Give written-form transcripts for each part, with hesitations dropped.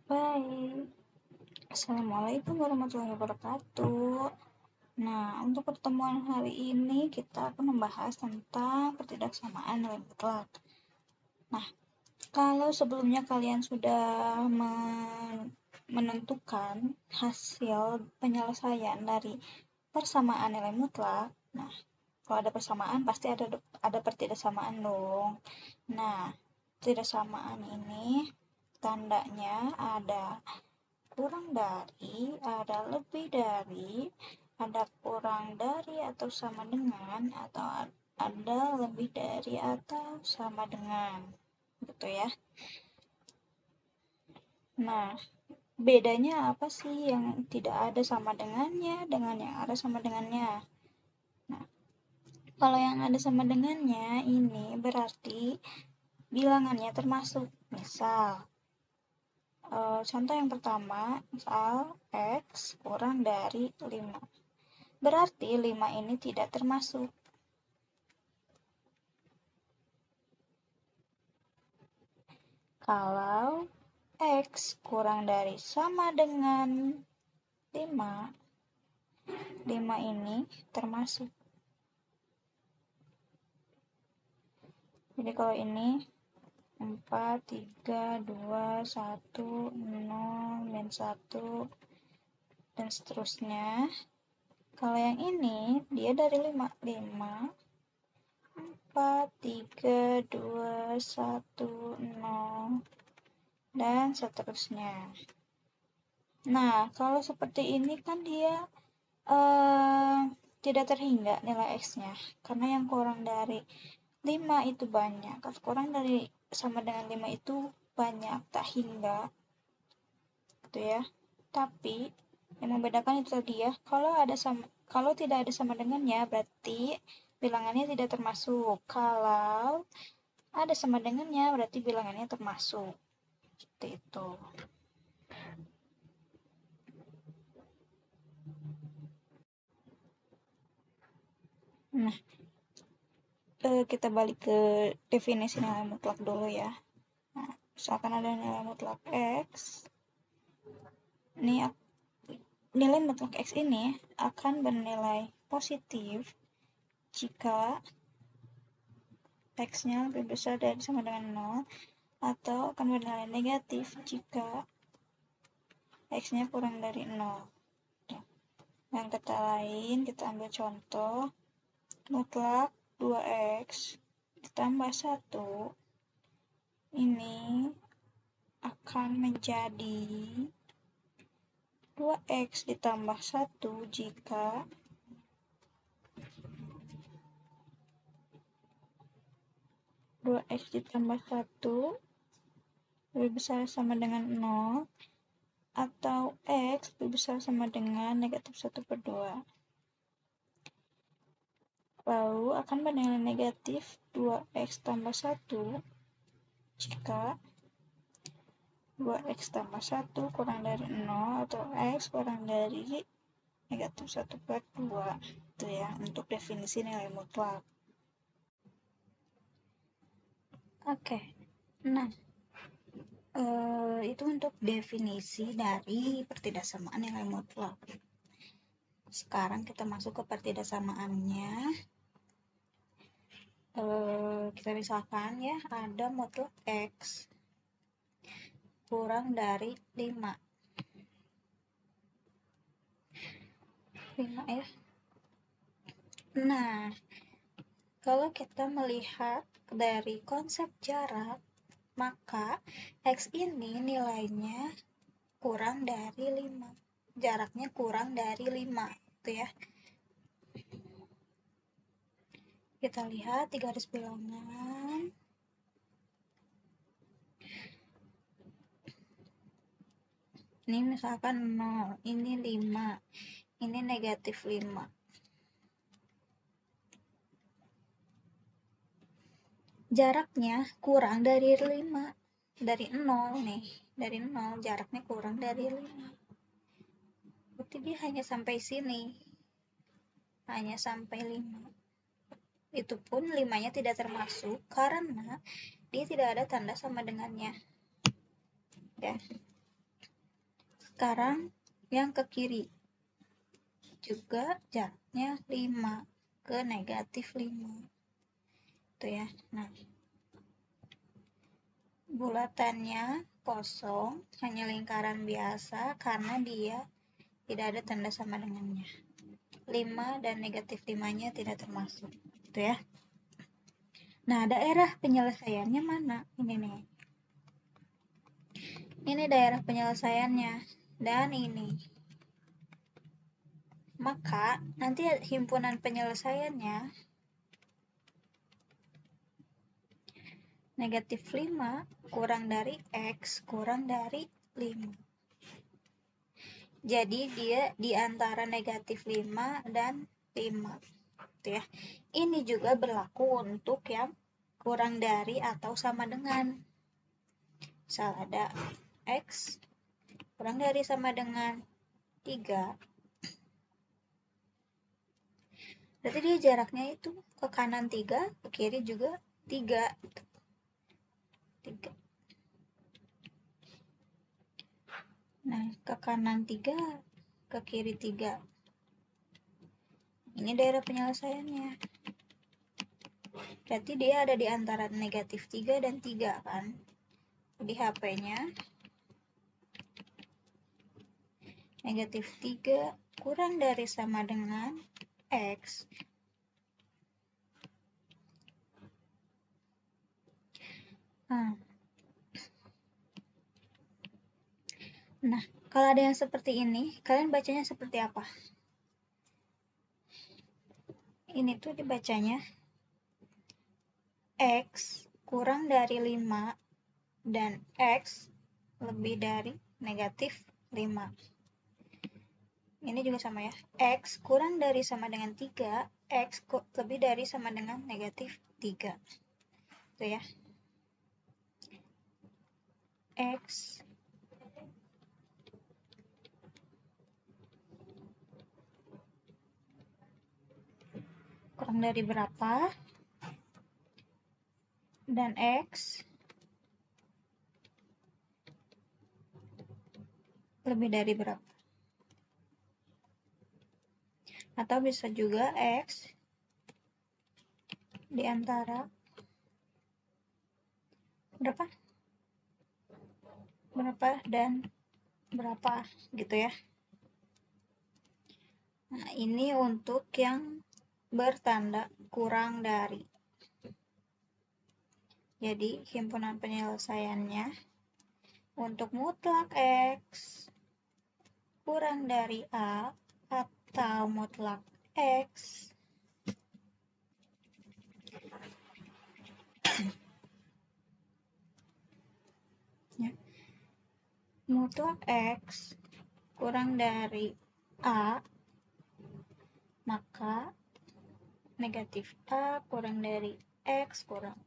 Baik, Assalamualaikum warahmatullahi wabarakatuh. Nah, untuk pertemuan hari ini kita akan membahas tentang ketidaksamaan nilai mutlak. Nah, kalau sebelumnya kalian sudah menentukan hasil penyelesaian dari persamaan nilai mutlak, nah, kalau ada persamaan pasti ada pertidaksamaan dong. Nah, ketidaksamaan ini tandanya ada kurang dari, ada lebih dari, ada kurang dari atau sama dengan, atau ada lebih dari atau sama dengan. Gitu ya. Nah, bedanya apa sih yang tidak ada sama dengannya dengan yang ada sama dengannya? Nah, kalau yang ada sama dengannya ini berarti bilangannya termasuk. Misal, contoh yang pertama, misal X kurang dari 5. Berarti 5 ini tidak termasuk. Kalau X kurang dari sama dengan 5, 5 ini termasuk. Jadi kalau ini 4, 3, 2, 1, 0, min 1, dan seterusnya. Kalau yang ini, dia dari 5. 5, 4, 3, 2, 1, 0, dan seterusnya. Nah, kalau seperti ini kan dia tidak terhingga nilai X-nya, karena yang kurang dari 5 itu banyak. Kalau kurang dari sama dengan 5 itu banyak, tak hingga. Gitu ya. Tapi yang membedakan itu tadi ya, kalau tidak ada sama dengannya berarti bilangannya tidak termasuk. Kalau ada sama dengannya berarti bilangannya termasuk. Seperti itu. Nah, kita balik ke definisi nilai mutlak dulu ya. Nah, misalkan ada nilai mutlak X, nilai mutlak X ini akan bernilai positif jika X-nya lebih besar dari sama dengan 0, atau akan bernilai negatif jika X-nya kurang dari 0. Yang kata lain, kita ambil contoh, mutlak 2X ditambah 1 ini akan menjadi 2X ditambah 1 jika X ditambah 1 lebih besar sama dengan 0, atau X lebih besar sama dengan negatif 1/2. Lalu akan bernilai negatif 2X tambah 1 jika 2X tambah 1 kurang dari 0 atau X kurang dari negatif 1/2. Itu ya, untuk definisi nilai mutlak. Oke, nah itu untuk definisi dari pertidaksamaan nilai mutlak. Sekarang kita masuk ke pertidaksamaannya. Kita misalkan ya, ada mutlak X kurang dari 5. 5 ya. Nah, kalau kita melihat dari konsep jarak, maka X ini nilainya kurang dari 5. Jaraknya kurang dari 5, gitu ya. Kita lihat di garis bilangan. Ini misalkan 0, ini 5, ini negatif 5. Jaraknya kurang dari 5. Dari 0 nih, dari 0 jaraknya kurang dari 5. Berarti dia hanya sampai sini. Hanya sampai 5. Itu pun 5-nya tidak termasuk karena dia tidak ada tanda sama dengannya. Ya. Sekarang yang ke kiri juga jaraknya 5 ke negatif 5. Itu ya. Nah, bulatannya kosong, hanya lingkaran biasa karena dia tidak ada tanda sama dengannya. 5 dan negatif 5-nya tidak termasuk. Itu ya. Nah, daerah penyelesaiannya mana? Ini nih. Ini daerah penyelesaiannya. Dan ini. Maka, nanti himpunan penyelesaiannya negatif 5 kurang dari X kurang dari 5. Jadi, dia di antara negatif 5 dan 5. Gitu ya. Ini juga berlaku untuk yang kurang dari atau sama dengan. Misal ada X kurang dari sama dengan 3. Berarti dia jaraknya itu ke kanan 3, ke kiri juga 3. 3. Nah, ke kanan 3, ke kiri 3. Ini daerah penyelesaiannya. Berarti dia ada di antara negatif 3 dan 3 kan. Di HP-nya negatif 3 kurang dari sama dengan X. Nah, kalau ada yang seperti ini, kalian bacanya seperti apa? Ini tuh dibacanya X kurang dari 5 dan X lebih dari negatif 5. Ini juga sama ya. X kurang dari sama dengan 3, X lebih dari sama dengan negatif 3. Itu ya. X kurang dari berapa? Dan X lebih dari berapa? Atau bisa juga X di antara berapa dan berapa gitu ya. Nah, ini untuk yang bertanda kurang dari. Jadi, himpunan penyelesaiannya untuk mutlak X kurang dari A atau mutlak X ya. Mutlak X kurang dari A, maka negatif A kurang dari X kurang.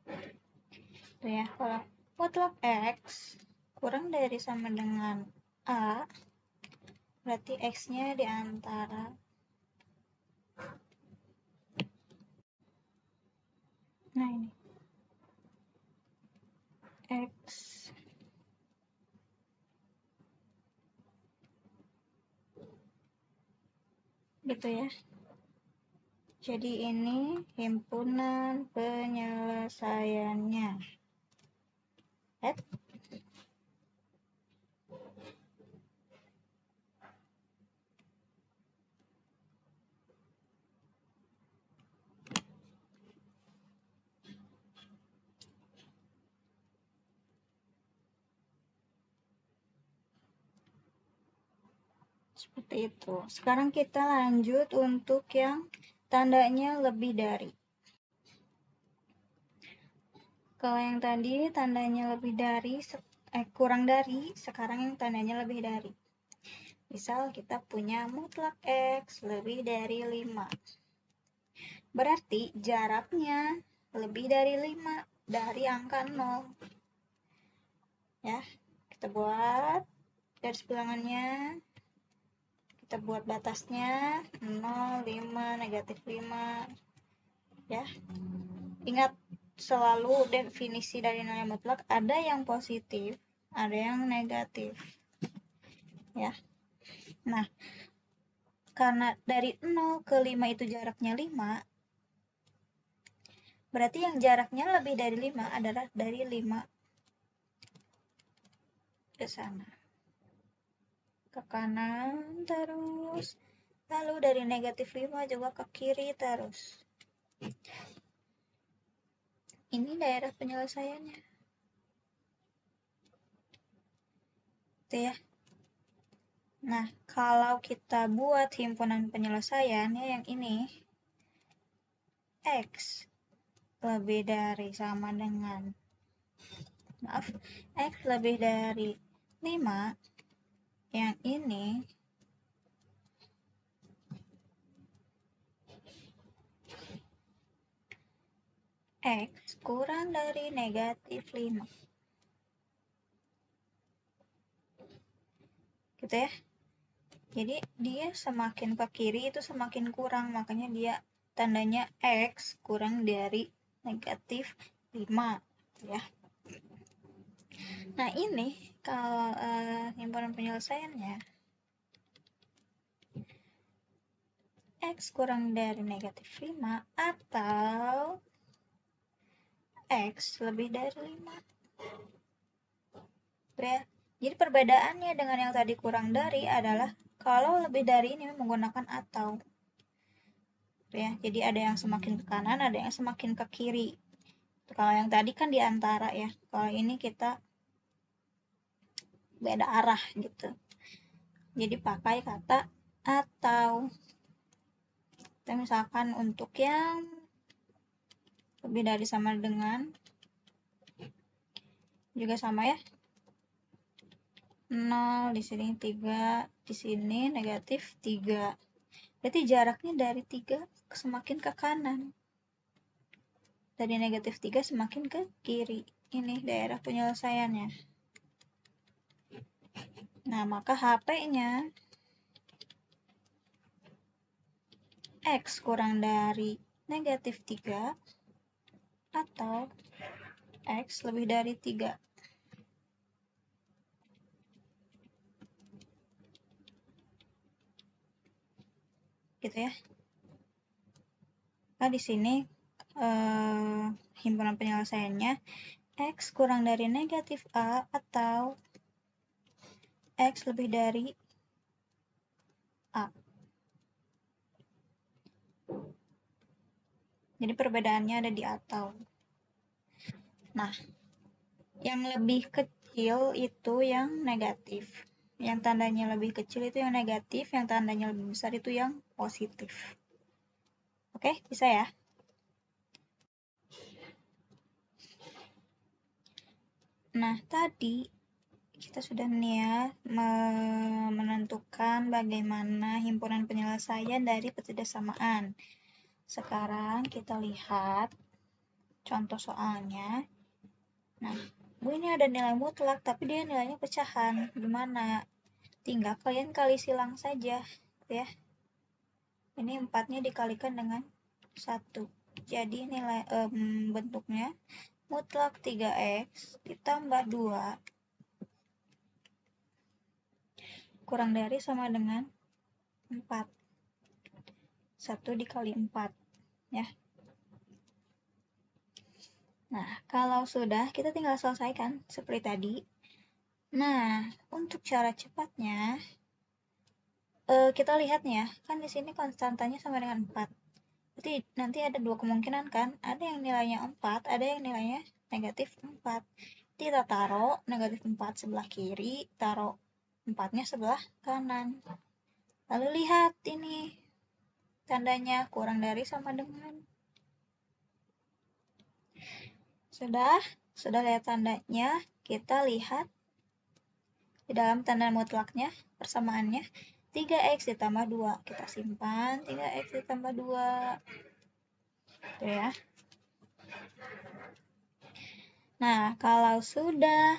Itu ya, kalau mutlak X kurang dari sama dengan A, berarti X-nya di antara nah ini X gitu ya. Jadi ini himpunan penyelesaiannya. Seperti itu. Sekarang kita lanjut untuk yang tandanya lebih dari. Kalau yang tadi tandanya lebih dari, kurang dari, sekarang yang tandanya lebih dari. Misal kita punya mutlak X lebih dari 5. Berarti jaraknya lebih dari 5 dari angka 0. Ya, kita buat garis bilangannya. Kita buat batasnya 0, 5, negatif 5. Ya. Ingat selalu definisi dari nilai mutlak ada yang positif, ada yang negatif. Ya. Nah, karena dari 0 ke 5 itu jaraknya 5, berarti yang jaraknya lebih dari 5 adalah dari 5 ke sana. Ke kanan terus. Lalu dari negatif 5 juga ke kiri terus. Ini daerah penyelesaiannya. Itu ya. Nah, kalau kita buat himpunan penyelesaiannya yang ini, X lebih dari sama dengan, X lebih dari 5, yang ini X kurang dari negatif 5. Gitu ya. Jadi dia semakin ke kiri itu semakin kurang, makanya dia tandanya X kurang dari negatif 5 ya. Nah ini kalau himpunan penyelesaiannya X kurang dari negatif 5 atau X lebih dari 5 ya. Jadi perbedaannya dengan yang tadi kurang dari adalah kalau lebih dari ini menggunakan atau ya. Jadi ada yang semakin ke kanan, ada yang semakin ke kiri. Kalau yang tadi kan di antara ya. Kalau ini kita beda arah gitu. Jadi pakai kata atau. Kita misalkan untuk yang lebih dari sama dengan juga sama ya. 0 di sini 3, di sini negatif 3. Berarti jaraknya dari 3 semakin ke kanan. Dari negatif 3 semakin ke kiri. Ini daerah penyelesaiannya. Nah, maka HP-nya X kurang dari negatif 3 atau X lebih dari 3. Gitu ya. Nah, di sini himpunan penyelesaiannya X kurang dari negatif A atau X lebih dari A. Jadi perbedaannya ada di atau. Nah, yang lebih kecil itu yang negatif. Yang tandanya lebih kecil itu yang negatif, yang tandanya lebih besar itu yang positif. Oke, bisa ya? Nah, tadi kita sudah nih ya menentukan bagaimana himpunan penyelesaian dari ketidaksamaan. Sekarang kita lihat contoh soalnya. Nah, ini ada nilai mutlak, tapi dia nilainya pecahan. Gimana? Tinggal kalian kali silang saja, ya. Ini 4-nya dikalikan dengan 1. Jadi nilai bentuknya mutlak 3x ditambah 2 kurang dari sama dengan 4. 1 dikali 4, ya. Nah, kalau sudah, kita tinggal selesaikan seperti tadi. Nah, untuk cara cepatnya, kita lihat nih ya, kan di sini konstantanya sama dengan 4. Berarti nanti ada dua kemungkinan kan, ada yang nilainya 4, ada yang nilainya negatif 4. Kita taruh negatif 4 sebelah kiri, taruh 4-nya sebelah kanan. Lalu lihat ini, tandanya kurang dari sama dengan. Sudah lihat tandanya, kita lihat di dalam tanda mutlaknya, persamaannya, 3x ditambah 2. Kita simpan, 3x ditambah 2. Tuh ya. Nah, kalau sudah,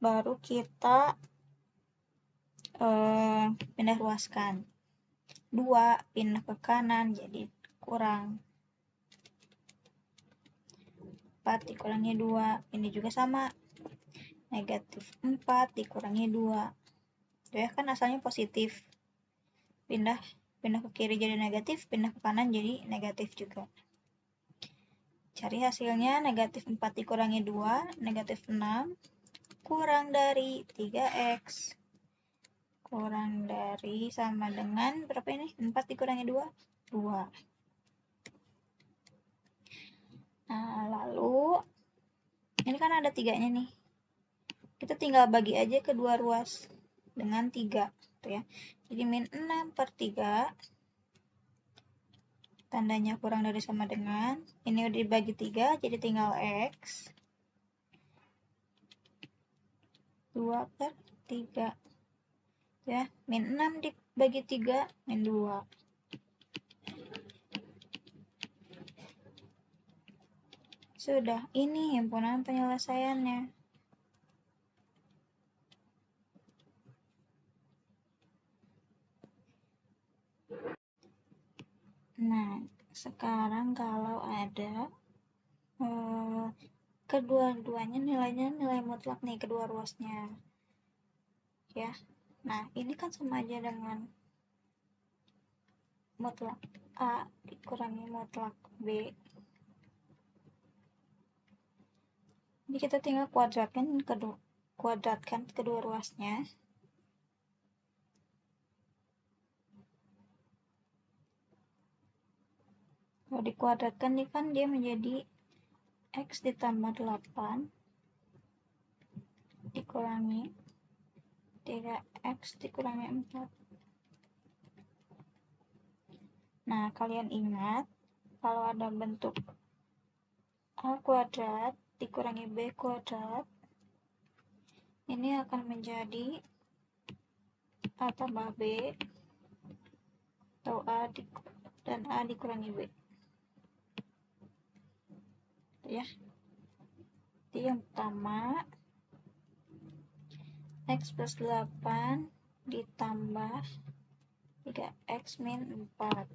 baru kita pindah ruaskan. 2 pindah ke kanan, jadi kurang. 4 dikurangi 2, ini juga sama. negatif 4 dikurangi 2. Ya kan asalnya positif. Pindah ke kiri jadi negatif, pindah ke kanan jadi negatif juga. Cari hasilnya, negatif 4 dikurangi 2, negatif 6, kurang dari 3x. Kurang dari sama dengan, berapa ini? 4 dikurangi 2? 2. Nah, lalu, ini kan ada 3-nya nih. Kita tinggal bagi aja kedua ruas dengan 3. Tuh ya. Jadi min 6 per 3. Tandanya kurang dari sama dengan, ini udah dibagi 3, jadi tinggal x. 2 per 3. Ya, min 6 dibagi 3, min 2. Sudah, ini himpunan penyelesaiannya. Nah, sekarang kalau ada kedua-duanya nilainya nilai mutlak nih, kedua ruasnya. Ya. Nah, ini kan sama aja dengan mutlak A dikurangi mutlak B. Jadi kita tinggal kuadratkan kedua ruasnya. Kalau dikuadratkan ini kan dia menjadi x ditambah 8 dikurangi 3x dikurangi 4. Nah, kalian ingat kalau ada bentuk A kuadrat dikurangi B kuadrat, ini akan menjadi A tambah B atau dan A dikurangi B. Ya. Jadi yang pertama x plus 8 ditambah 3x min 4.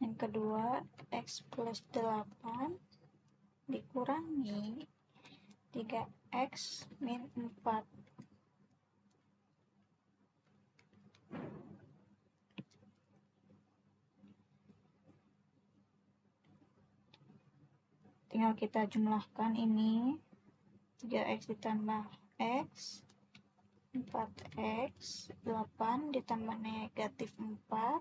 Yang kedua x plus 8 dikurangi 3x min 4. Tinggal kita jumlahkan ini, 3x ditambah x, 4x, 8 ditambah negatif 4.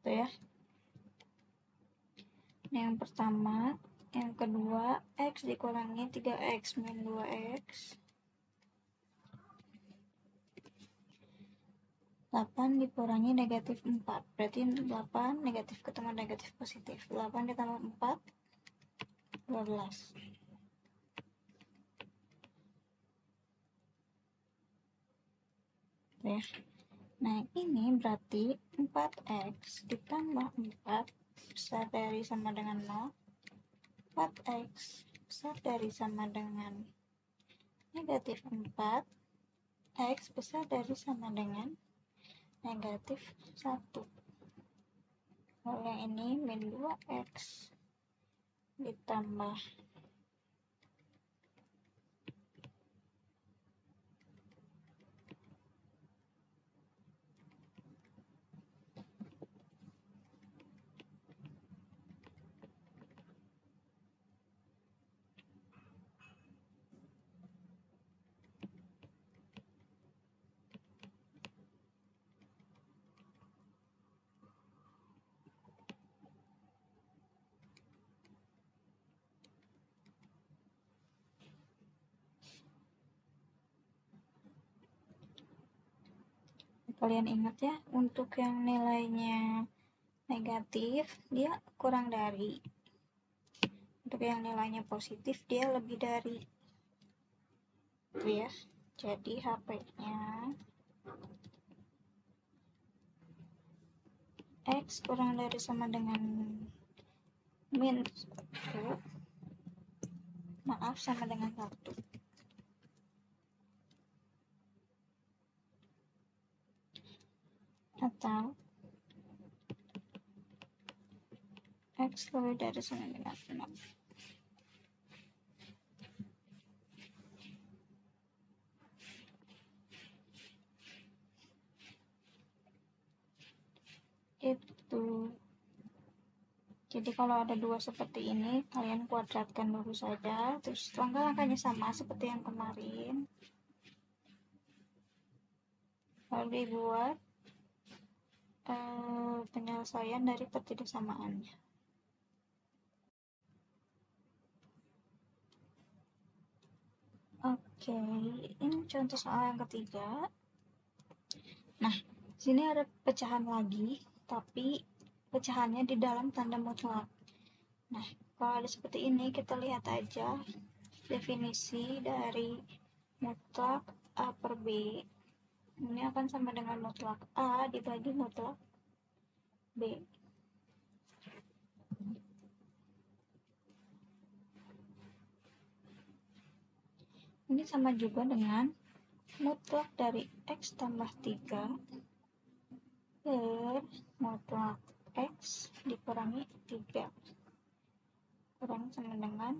Tuh ya. Ini yang pertama. Yang kedua, x dikurangi 3x min 2x. 8 dikurangi negatif 4. Berarti 8 negatif ketemu negatif positif. 8 ditambah 4, 12. Ya. Nah, ini berarti 4x ditambah 4 besar dari sama dengan 0. 4x besar dari sama dengan negatif 4. X besar dari sama dengan negatif 1. Kalau yang ini min 2x ditambah kalian ingat ya, untuk yang nilainya negatif dia kurang dari, untuk yang nilainya positif dia lebih dari. Itu ya. Jadi HP-nya x kurang dari sama dengan min 1, maaf sama dengan 1. Atau X lebih dari sama dengan 6. Itu. Jadi kalau ada dua seperti ini, kalian kuadratkan dulu saja, terus langkah-langkahnya sama seperti yang kemarin. Lalu dibuat penyelesaian dari ketidaksamaannya. Oke, ini contoh soal yang ketiga. Nah, sini ada pecahan lagi, tapi pecahannya di dalam tanda mutlak. Nah, kalau ada seperti ini, kita lihat aja definisi dari mutlak A per B. Ini akan sama dengan mutlak A dibagi mutlak B. Ini sama juga dengan mutlak dari X tambah 3 per mutlak X dikurangi 3. Kurang sama dengan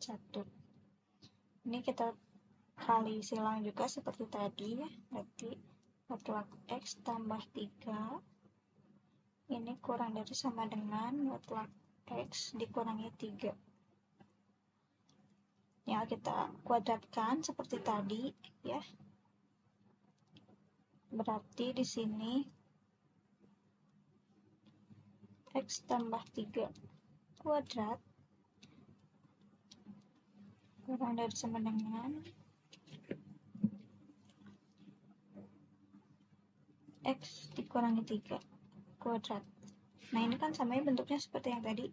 1. Ini kita kali silang juga seperti tadi ya. Berarti mutlak X tambah 3 ini kurang dari sama dengan mutlak X dikurangi 3. Yang kita kuadratkan seperti tadi ya. Berarti di sini X tambah 3 kuadrat kurang dari sama dengan X dikurangi 3 kuadrat. Nah, ini kan samanya bentuknya seperti yang tadi.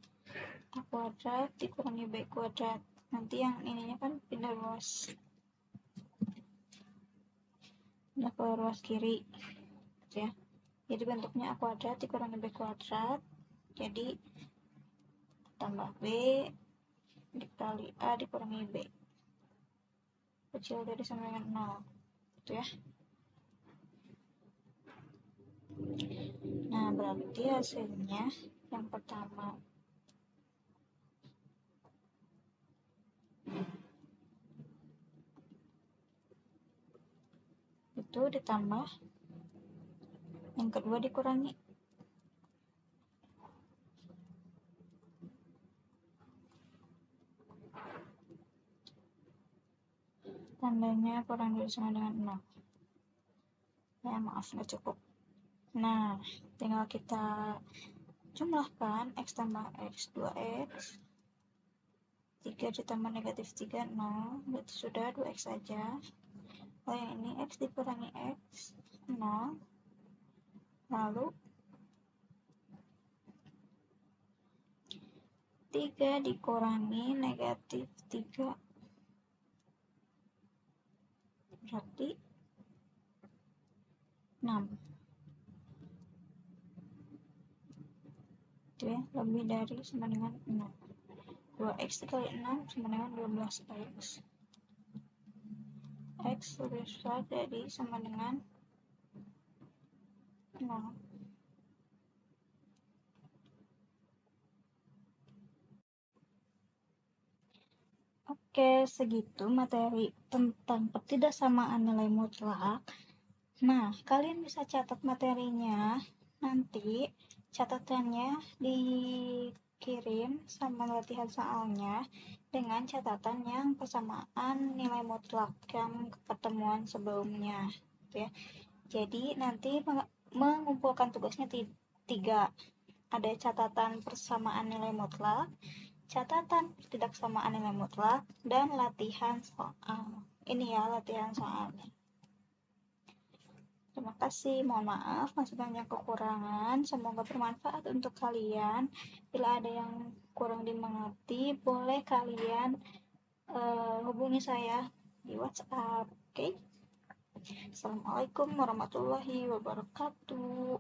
A kuadrat dikurangi B kuadrat. Nanti yang ininya kan pindah ruas. Pindah ke ruas kiri. Ya. Jadi bentuknya A kuadrat dikurangi B kuadrat. Jadi tambah B dikali A dikurangi B. Kecil dari sama dengan 0. Gitu ya. Nah, berarti hasilnya yang pertama itu ditambah, yang kedua dikurangi. Tandanya kurang dari sama dengan 0. Ya, maaf, nggak cukup. Nah, tinggal kita jumlahkan X tambah X, 2X. 3 ditambah negatif 3, 0. Berarti sudah 2X saja. Oh, yang ini X dikurangi X, 0. Lalu 3 dikurangi negatif 3. Berarti 6. Itu ya, lebih dari sama dengan 6. 2X dikali 6 sama dengan 12X. X lebih besar dari sama dengan 0. Oke, segitu materi tentang ketidaksamaan nilai mutlak. Nah, kalian bisa catat materinya. Nanti catatannya dikirim sama latihan soalnya dengan catatan yang persamaan nilai mutlak yang pertemuan sebelumnya. Ya. Jadi nanti mengumpulkan tugasnya 3. Ada catatan persamaan nilai mutlak, catatan ketidaksamaan nilai mutlak, dan latihan soal. Ini ya latihan soalnya. Terima kasih, mohon maaf masih banyak kekurangan. Semoga bermanfaat untuk kalian. Bila ada yang kurang dimengerti, boleh kalian hubungi saya di WhatsApp. Oke? Assalamualaikum warahmatullahi wabarakatuh.